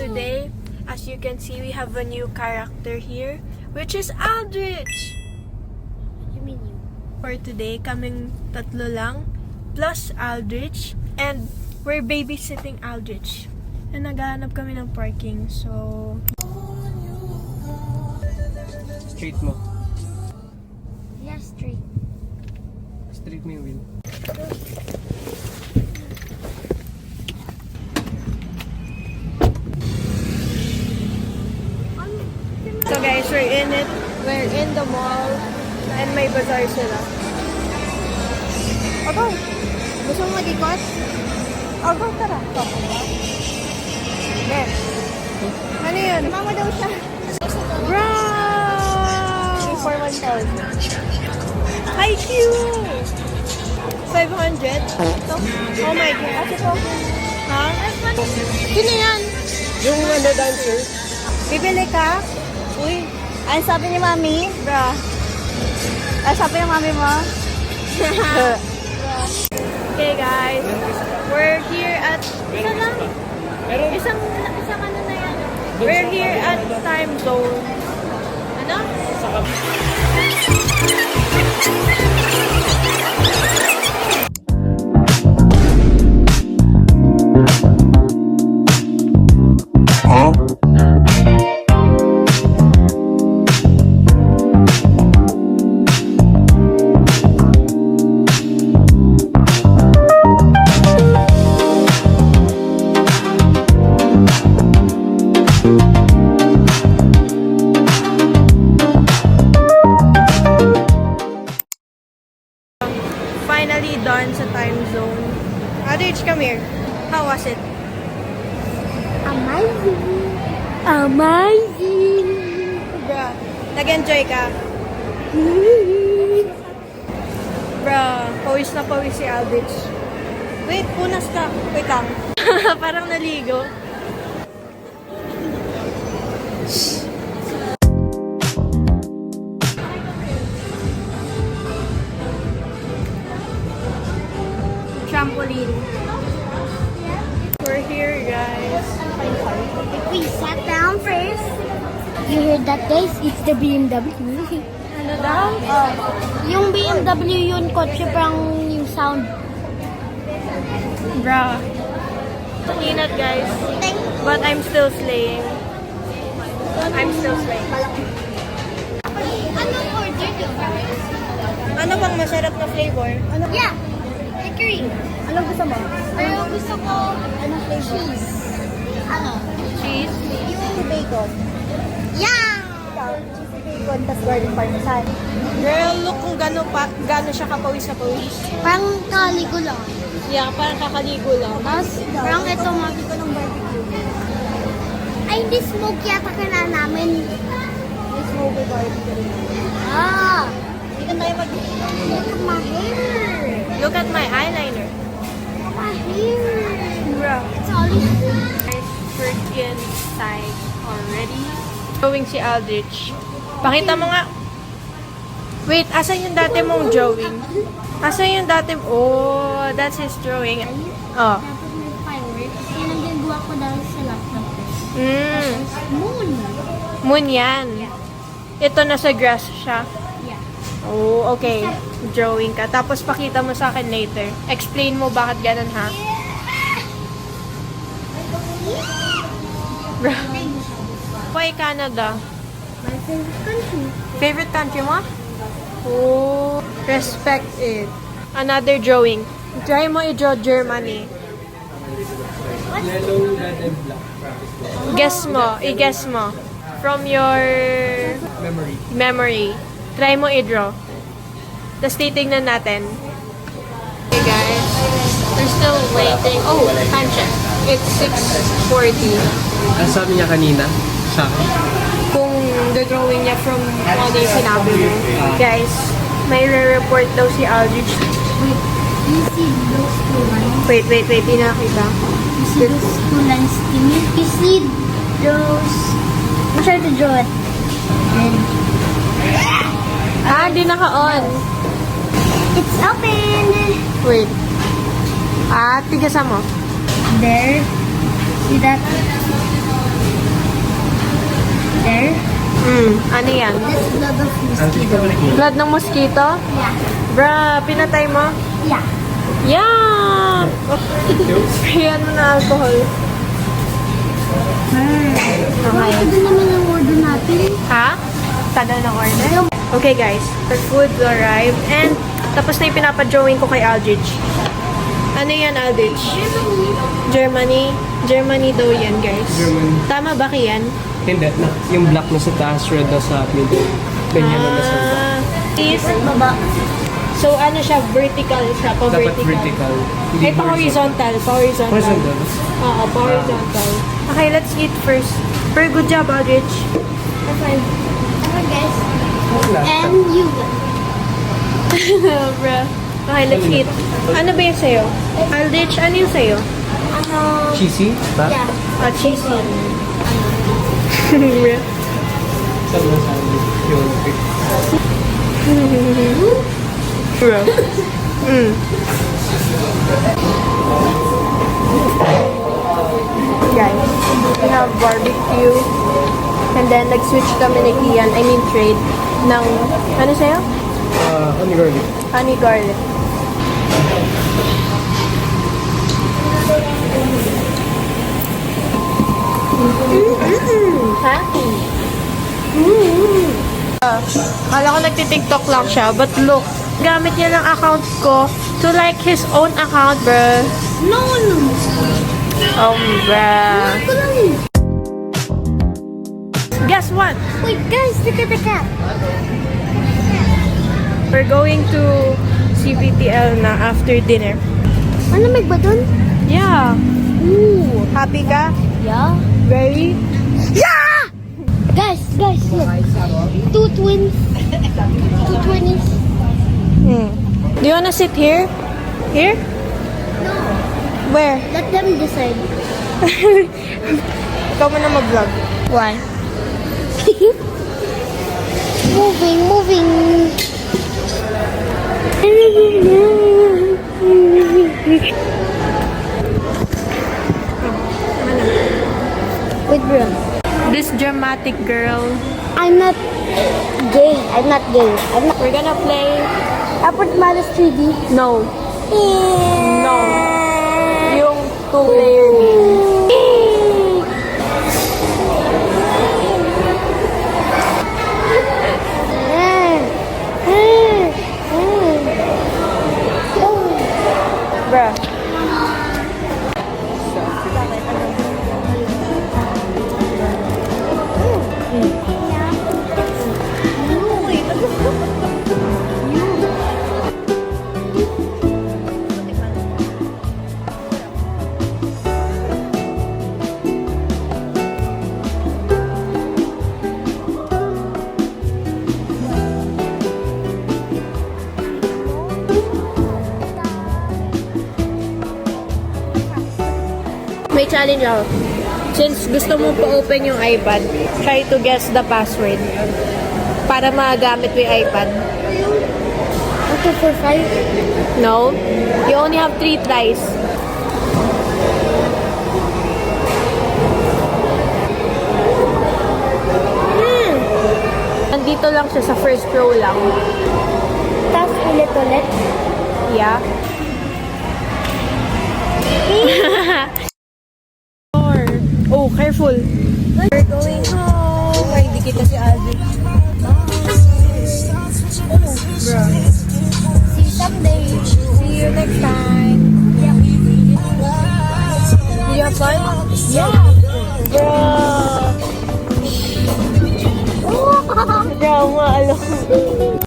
today, as you can see, we have a new character here, which is Aldrich! You mean you? For today, kaming tatlo lang, plus Aldrich, and we're babysitting Aldrich. And naghahanap kami ng parking, so... Straight mo. Yeah, straight. Straight mo yung wheel. So guys, we're in it. We're in the mall. And may bazaar sila. Ogo! Gusto mo mag-ikot? Ogo, tara. Okay. Ano yun? Mama daw siya. Bro! For 1,000. Hi, Q! 500? Oh my God. Ha? Sino yan? Yung dancer. Bibili ka? Uy, ano sabi ni Mami? Bro. Ano sabi ni Mami mo? Okay guys, we're here at... Isa lang? Isang ano na yan? We're here at Time Zone. Ano? Finally done sa Time Zone. Aldrich, come here. How was it? Amazing. Amazing. Bruh, nag-enjoy ka? Bruh, pawis na pawis si Aldrich. Wait, punas ka. Wait lang. Parang naligo. Trampoline. We're here, guys. We sat down first. You heard that, guys? It's the BMW. Ano daw? Yung BMW yun, kotse parang yung sound. Bruh. Peanut, guys. But I'm still slaying. I'm still slaying. Anong order niyo? Ano bang masarap na flavor? Yeah. Hickory. Anong gusto mo? Anong gusto ko? Anong flavor? Cheese. Ano? Cheese? Yung bacon. Yeah! Cheesy bacon, tas garlic parmesan. Girl, look kung gano siya kapawis sa pawis. Parang kaligo lang. Yeah, parang kakaligo lang. Tapos, parang ito, mami ko ng barbecue. Ay, hindi smoke yata kailangan namin. May smoke barbecue. Ah! Hindi ka tayo Look at my hair. Look at my eyeliner. Look at my hair. Bruh. It's all in Guys, we're inside already. Drawing si Aldrich. Pakita mo nga. Wait, asan yung dati mong drawing? Asan yung dati oh, that's his drawing. Oh. Tapos may fireworks. Yan ang ginagawa ko dahil sa laptop ko. Moon. Moon yan. Ito nasa grass siya. Yeah. Oh, okay. Drawing ka. Tapos pakita mo sa akin later. Explain mo bakit ganun, ha? Bro. Why Canada? My favorite country. Favorite country mo? Oh, respect it. Another drawing. Try mo i-draw Germany. Yellow, red, and black. Guess mo. I-guess mo. From your memory. Try mo i-draw. Tapos titignan natin. Okay guys. We're still waiting. Oh, time check. It's 6:40. Ang sabi niya kanina, sa akin. Kung the-drawing niya from ano yung sinabi mo. Guys, may re-report daw si Aldrich. Wait. You see those two lines? Wait. Di nakita. You see those two lines, Timmy? You see those... I'm trying to draw it. Then... Ah, di naka-on. It's open! Wait. Ah, tigasan mo. There. See that? There. Ano yan? This blood of mosquito. Blood ng mosquito? Yeah. Bra, pinatay mo? Yeah. Yeah! Yan mo na alcohol. Okay. Ito naman ang order natin. Ha? Tagal ng order? Okay guys, our food arrived and tapos na yung pinapa-drawing ko kay Aldrich. Ano yan, Aldrich? Germany. Germany daw yan, guys. Germany. Tama ba yan? Hindi na. Yung black na sa taas, red na sa middle. Ganyan na nasa baba. Is, Baba. so ano siya, vertical siya, Dapat pa-vertical. vertical. Hindi Ay, pa-horizontal. Pa-horizontal. Horizontal. Oo, pa-horizontal. Okay, let's eat first. Very good job, Aldrich. Okay. Okay, guys. Wala. And you. Bruh. Okay, let's eat. Ano ba yung sa'yo? Aldrich, ano yung sa'yo? Ano? Cheesy? Ba? Yeah. Cheesy. Saan na sabi? Yung pick. Bro. Guys, we have barbecue. And then, nag-switch kami ni Kian, I mean trade, ng, ano sa'yo? Honey garlic. Honey garlic. Ha? Kala ko nagtitiktok lang siya, but look, gamit niya ng account ko to like his own account, bruh. No, no. Bruh. Ito lang eh. Guess what? Wait, guys, look at the cat. We're going to CBTL na after dinner. Malamig ba dun? Yeah. Ooh. Happy ka? Yeah. Very? Yeah! Guys, look. Two twins. Two twins. Do you wanna sit here? Here? No. Where? Let them decide. Ikaw mo na mag-vlog. Why? moving. Wait, bro. This dramatic girl. I'm not gay. We're gonna play. Upward Malice 3D. No. No. Yung two-player game. Bruh. May challenge ako. Since gusto mo pa-open yung iPad, try to guess the password para magamit mo yung iPad. Okay, for 5. No? You only have 3 tries. Nandito lang siya sa first row lang. Tapos ulit. Yeah. Oh, careful. We're going home. Ay, hindi kita si Alvin. Oh, bro. See you someday. See you next time. Yeah. Did you have fun? Yeah. Bro. Drama, alam.